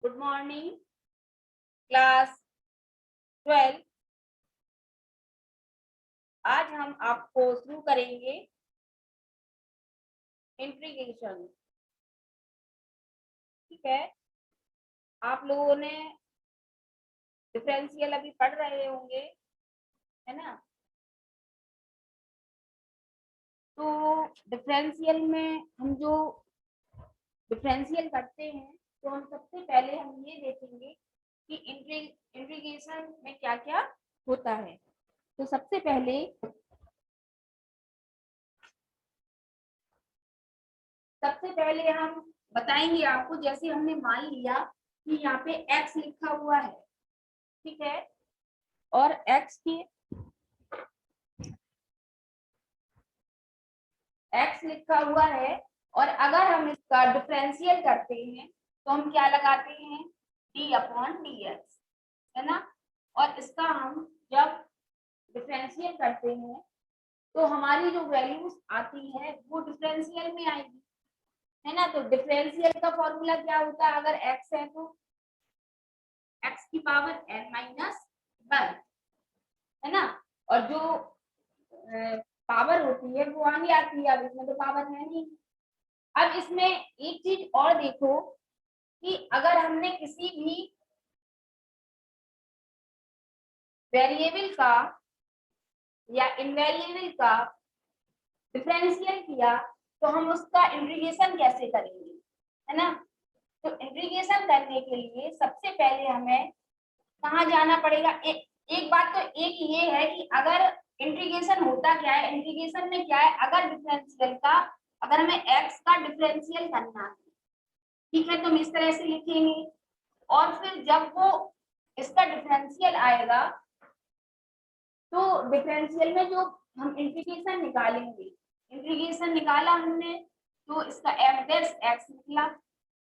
Good morning class 12। आज हम आपको शुरू करेंगे इंटीग्रेशन। ठीक है, आप लोगों ने डिफरेंशियल अभी पढ़ रहे होंगे, है ना। तो डिफरेंशियल में हम जो डिफरेंशियल करते हैं तो हम सबसे पहले हम ये देखेंगे कि इंटीग्रेशन में क्या क्या होता है। तो सबसे पहले हम बताएंगे आपको, जैसे हमने मान लिया कि यहाँ पे x लिखा हुआ है, ठीक है, और x लिखा हुआ है, और अगर हम इसका डिफरेंशियल करते हैं तो हम क्या लगाते हैं, d/dx, है ना। और इसका हम जब डिफरेंशियल करते हैं तो हमारी जो वैल्यूज आती है वो डिफरेंशियल में आएगी, है ना। तो डिफरेंशियल का फॉर्मूला क्या होता है, अगर x है तो x की पावर n-1, है ना। और जो पावर होती है वो आगे आती है, अब इसमें तो पावर है नहीं। अब इसमें एक चीज और देखो कि अगर हमने किसी भी वेरिएबल का या इनवेरिएबल का डिफरेंशियल किया तो हम उसका इंटीग्रेशन कैसे करेंगे, है ना। तो इंटीग्रेशन करने के लिए सबसे पहले हमें कहाँ जाना पड़ेगा। एक बात तो एक ये है कि अगर इंटीग्रेशन होता क्या है, इंटीग्रेशन में क्या है, अगर डिफरेंशियल का, अगर हमें x का डिफरेंशियल करना है, ठीक है, तो हम इस तरह से लिखेंगे। और फिर जब वो इसका डिफरेंशियल आएगा तो डिफरेंशियल में जो हम इंटीग्रेशन निकालेंगे, इंटीग्रेशन निकाला हमने तो इसका f' निकला,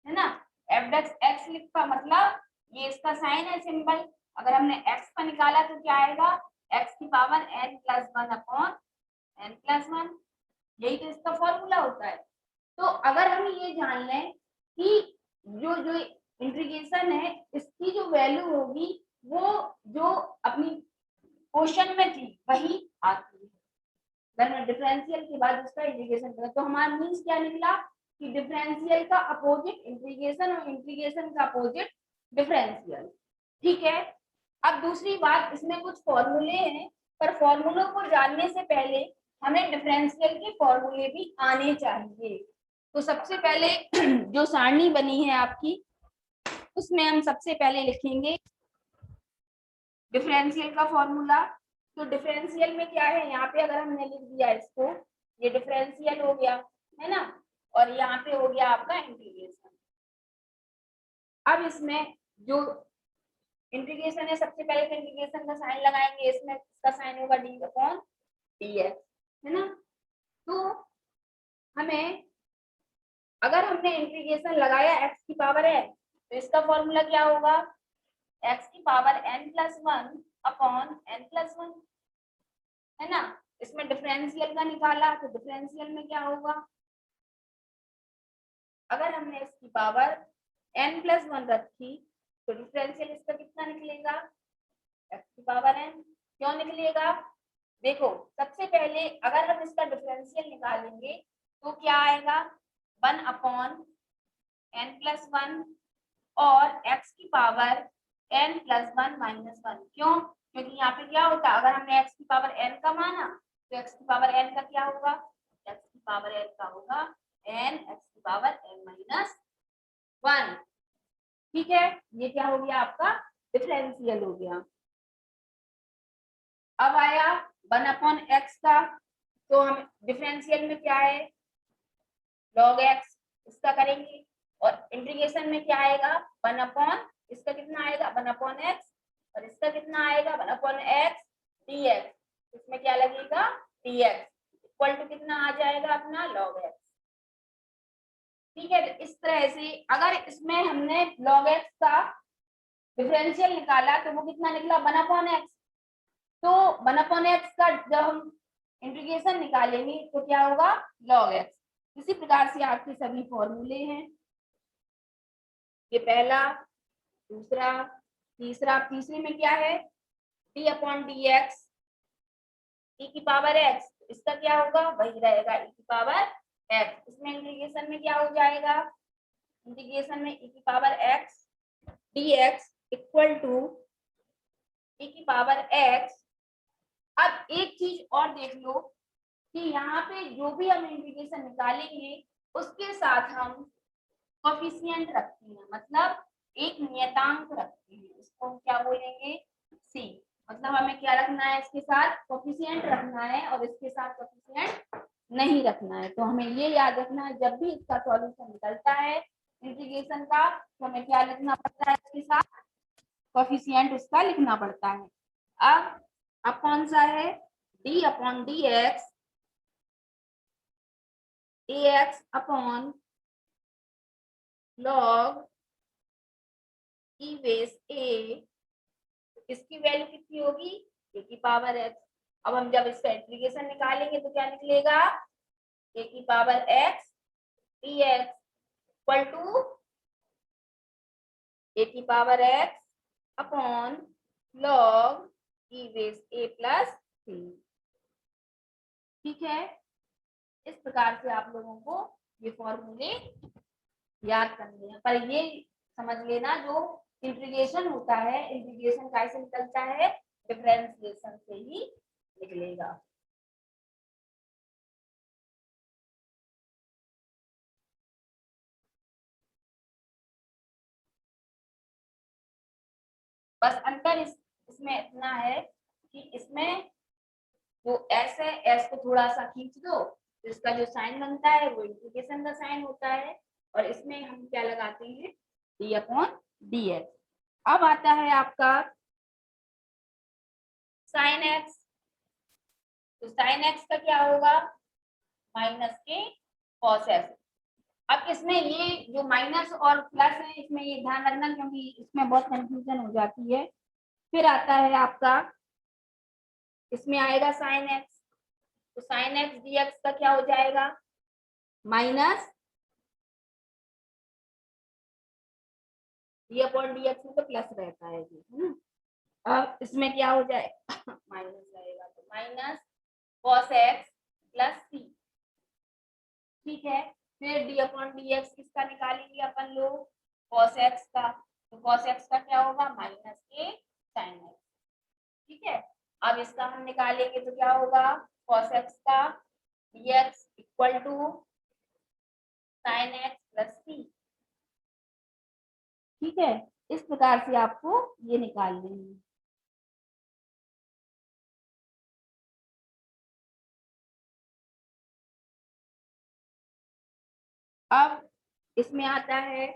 है ना। f' लिखा मतलब ये इसका साइन है, सिंबल। अगर हमने x का निकाला तो क्या आएगा, x की पावर n+1/n+1, यही तो इसका फॉर्मूला होता है। तो अगर हम ये जान लें कि जो जो इंटीग्रेशन है इसकी जो वैल्यू होगी वो जो अपनी क्वेश्चन में थी वही आती है, अगर मैं डिफरेंशियल के बाद उसका इंटीग्रेशन करें तो हमारा मीन्स क्या निकला कि डिफरेंशियल का अपोजिट इंटीग्रेशन और इंटीग्रेशन का अपोजिट डिफरेंशियल। ठीक है, अब दूसरी बात, इसमें कुछ फॉर्मूले हैं, पर फॉर्मूलों को जानने से पहले हमें डिफरेंशियल के फॉर्मूले भी आने चाहिए। तो सबसे पहले जो सारणी बनी है आपकी उसमें हम सबसे पहले लिखेंगे डिफरेंशियल का फॉर्मूला। तो डिफरेंशियल में क्या है, यहाँ पे अगर हमने लिख दिया इसको, ये डिफरेंशियल हो गया, है ना, और यहाँ पे हो गया आपका इंटीग्रेशन। अब इसमें जो इंटीग्रेशन है सबसे पहले तो इंटीग्रेशन का साइन लगाएंगे, इसमें इसका साइन होगा d/dx, है ना। तो हमें अगर हमने इंटीग्रेशन लगाया x की पावर n तो इसका फॉर्मूला क्या होगा, x की पावर n+1/n+1, है ना। इसमें डिफरेंशियल का निकाला तो डिफरेंशियल में क्या होगा, अगर हमने इसकी पावर n+1 रखी तो डिफरेंशियल इसका कितना निकलेगा, x की पावर n। क्यों निकलेगा, देखो सबसे पहले अगर हम इसका डिफरेंशियल निकालेंगे तो क्या आएगा, 1/n+1 और x की पावर n+1-1। क्यों, क्योंकि यहाँ पे क्या होता है, अगर हमने x की पावर n का माना तो x की पावर n का क्या होगा, x की पावर n का होगा n x की पावर n-1। ठीक है, ये क्या हो गया आपका डिफरेंशियल हो गया। अब आया 1/x का, तो हम डिफरेंशियल में क्या है log x, इसका करेंगे, और इंटीग्रेशन में क्या आएगा 1/, इसका कितना आएगा 1/x, और इसका कितना आएगा 1/x dx, इसमें क्या लगेगा dx इक्वल टू कितना आ जाएगा अपना log x। ठीक है, तो इस तरह से अगर इसमें हमने log x का डिफरेंशियल निकाला तो वो कितना निकला 1/x, तो 1/x का जब हम इंटीग्रेशन निकालेंगे तो क्या होगा log x। इसी प्रकार से आपके सभी फॉर्मूले हैं, ये पहला, दूसरा, तीसरा, तीसरे में क्या है, डी अपॉन डी एक्स ई की पावर एक्स, इसका क्या होगा, वही रहेगा ई की पावर एक्स। इसमें इंटीग्रेशन में क्या हो जाएगा, इंटीग्रेशन में ई की power x d x equal to e की पावर एक्स। अब एक चीज और देख लो कि यहाँ पे जो भी हम इंटीग्रेशन निकालेंगे उसके साथ हम कोफिशिएंट रखते हैं, मतलब एक नियतांक रखते हैं, इसको हम क्या बोलेंगे, सी। मतलब हमें क्या रखना है, इसके साथ कोफिशिएंट रखना है और इसके साथ कोफिशिएंट नहीं रखना है। तो हमें ये याद रखना है, जब भी इसका सॉल्यूशन निकलता है इंटीग्रेशन का, तो हमें क्या लिखना पड़ता है, इसके साथ कोफिशिएंट उसका लिखना पड़ता है। अब कौन सा है, d upon d x a x upon log e base a, इसकी वैल्यू कितनी होगी, ए की पावर एक्स। अब हम जब इसका इंटीग्रेशन निकालेंगे तो क्या निकलेगा, ए की power x d x equal to a की power x upon log e base a plus c. ठीक है, इस प्रकार से आप लोगों को ये फॉर्मूले याद करने हैं। पर ये समझ लेना, जो इंटीग्रेशन होता है, इंटीग्रेशन कैसे निकलता है, डिफरेंशिएशन से ही निकलेगा। बस अंतर इसमें इतना है कि इसमें जो एस है, एस को थोड़ा सा खींच दो तो इसका जो साइन बनता है वो इंटीग्रेशन का साइन होता है, और इसमें हम क्या लगाते हैं, डी अपॉन डी एक्स। अब आता है आपका साइन एक्स, तो साइन एक्स का क्या होगा, माइनस के कॉस एक्स। अब इसमें ये जो माइनस और प्लस है, इसमें ये ध्यान रखना क्योंकि इसमें बहुत कंफ्यूजन हो जाती है। फिर आता है आपका, इसमें आएगा साइन एक्स, तो साइन एक्स डी एक्स का क्या हो जाएगा, minus D upon d x में तो प्लस रहता है जी, है ना। अब इसमें क्या हो जाएगा माइनस आएगा, तो minus cos x plus c. ठीक है, फिर डी अपॉन डी एक्स किसका निकालेंगे अपन लोग, कॉस एक्स का, तो कॉस एक्स का क्या होगा, माइनस के साइन एक्स। ठीक है, अब इसका हम निकालेंगे तो क्या होगा, कॉस एक्स का dx equal to sine x plus c. ठीक है, इस प्रकार से आपको ये निकालने हैं। अब इसमें आता है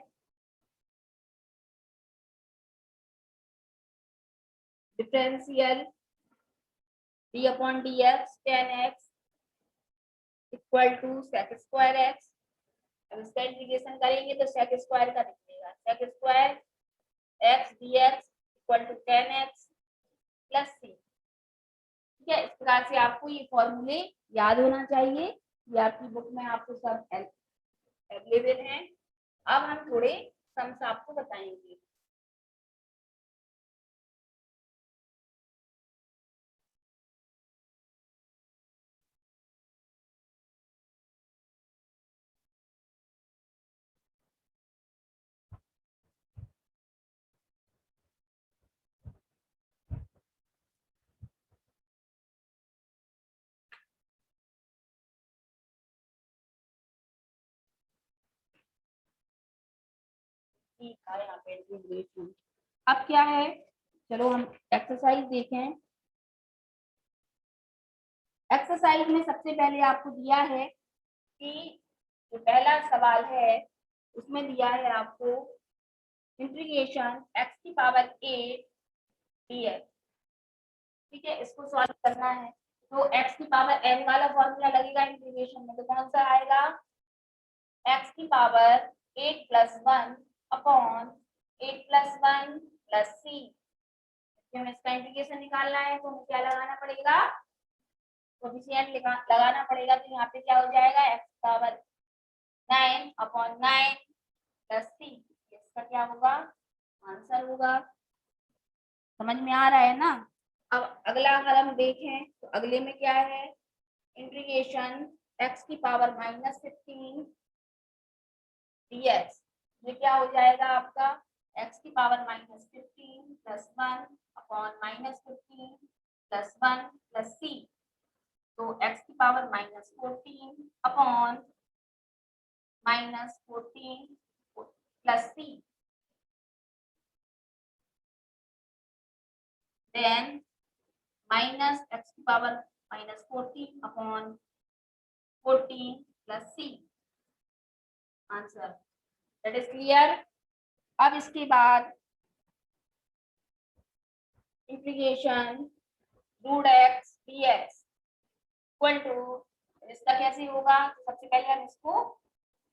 differential d upon d x tan x equal to sec square x. अब इसका इंटीग्रेशन करेंगे तो सेक स्क्वायर का निकलेगा, sec square x d x equal to tan x plus c. ठीक है, इस प्रकार से आपको ये फॉर्मूले याद होना चाहिए, ये आपकी बुक में आपको सब अवेलेबल हैं। अब हम थोड़े सम्स आपको बताएंगे। ठीक है, यहाँ पे इंटीग्रेशन अब क्या है, चलो हम एक्सरसाइज देखें। एक्सरसाइज में सबसे पहले आपको दिया है कि जो पहला सवाल है उसमें दिया है आपको इंटीग्रेशन x की पावर 8 dx। ठीक है, इसको सॉल्व करना है तो x की पावर n वाला फॉर्मूला लगेगा इंटीग्रेशन में, तो कौन सा आएगा, x की power 8 plus 1 upon 8 plus 1 plus c. हमें इसका इंटीग्रेशन निकालना है तो हमें क्या लगाना पड़ेगा, कोफिशिएंट लगाना पड़ेगा। तो यहाँ पे क्या हो जाएगा, x पावर 9 अपॉन 9 प्लस सी, इसका क्या होगा, आंसर होगा, समझ में आ रहा है ना। अब अगला अगर हम देखें तो अगले में क्या है, इंटीग्रेशन x की पावर -15 dx, ये क्या हो जाएगा आपका x की power -15 plus 1 upon -15 plus 1 plus c, तो x की power -14 upon -14 plus c, then minus x की power -14 upon 14 plus c, answer that is clear. अब इसके बाद integration root x dx equal to, इसका कैसे होगा, तो सबसे पहले हम इसको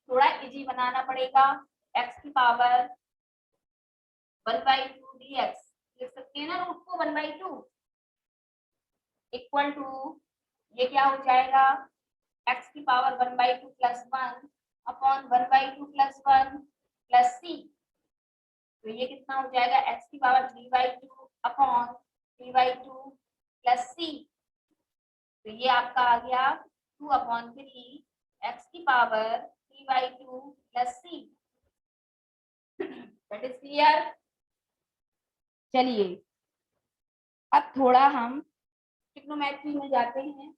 थोड़ा इजी बनाना पड़ेगा, x की पावर 1/2 dx लिख सकते हैं ना, रूट को 1/2 इक्वल टू, ये क्या हो जाएगा x की power 1/2 plus 1 upon 1/2 plus 1 plus c, तो ये कितना हो जाएगा x की पावर 3/2 अपॉन 3/2 प्लस c, तो ये आपका आ गया 2/3 x की power 3/2 plus c, that is clear. चलिए अब थोड़ा हम ट्रिग्नोमेट्री में जाते हैं।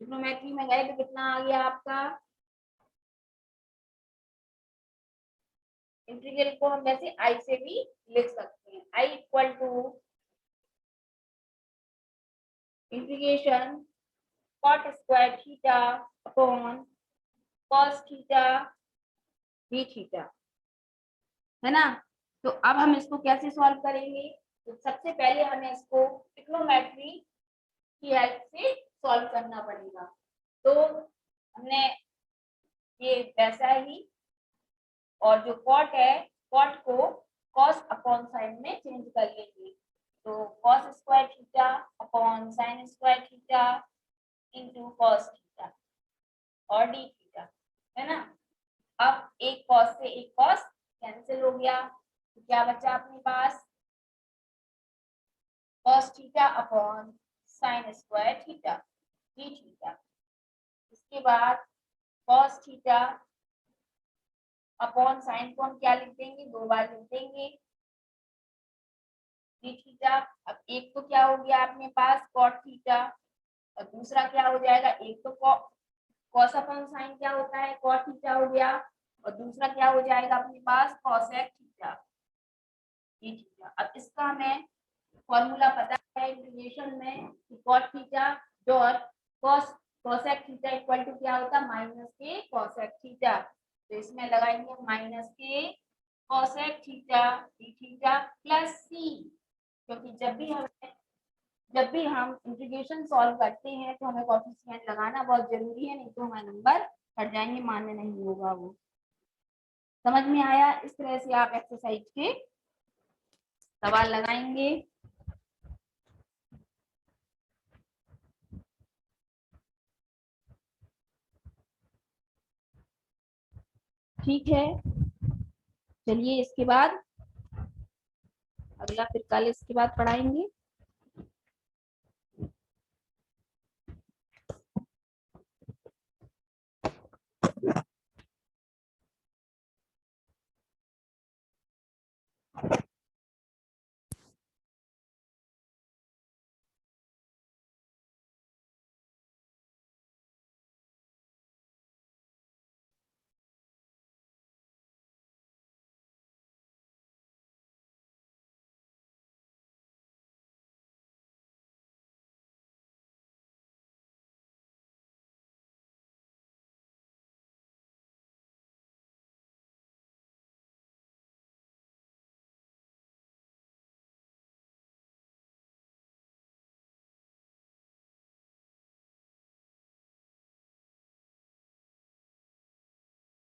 ट्रिग्नोमेट्री में गए तो कितना आ गया आपका, इंटीग्रल को हम वैसे आई से भी लिख सकते हैं, I equal to integration cot square theta upon cos theta D theta, है ना। तो अब हम इसको कैसे सॉल्व करेंगे, तो सबसे पहले हमें इसको ट्रिग्नोमेट्री की हेल्प से सॉल्व करना पड़ेगा, तो हमने ये वैसा ही, और जो कॉट है कॉट को कॉस अपॉन साइन में चेंज कर लेंगे, तो cos square theta upon sine square theta into cos theta और डी थीटा, है ना। अब एक कॉस से एक कॉस कैंसिल हो गया, तो क्या बचा अपने पास cos theta upon sine square theta D theta, इसके बाद कॉस थीटा अपॉन साइन को हम क्या लिख देंगे, 2 बार लिख देंगे डी थीटा। अब एक तो क्या हो गया अपने पास कॉट थीटा, और दूसरा क्या हो जाएगा, एक तो कॉस अपॉन साइन क्या होता है कॉट थीटा हो गया, और दूसरा क्या हो जाएगा अपने पास कॉसेक थीटा डी थीटा। अब इसका हमें फॉर्मूला पता है इंटीग्रेशन में कि cot theta dot cos cosec theta equal to क्या होता है माइनस के कॉसेक थीटा, तो इसमें लगाएंगे माइनस के cosec theta D theta plus c, क्योंकि जब भी हम इंटीग्रेशन सॉल्व करते हैं तो हमें कोएफिशिएंट लगाना बहुत जरूरी है, नहीं तो हमारे नंबर हट जाएंगे, मान्य नहीं होगा वो। समझ में आया, इस तरह से आप एक्सरसाइज के सवाल लगाएंगे। ठीक है, चलिए इसके बाद अगला फिर कल इसके बाद पढ़ाएंगे।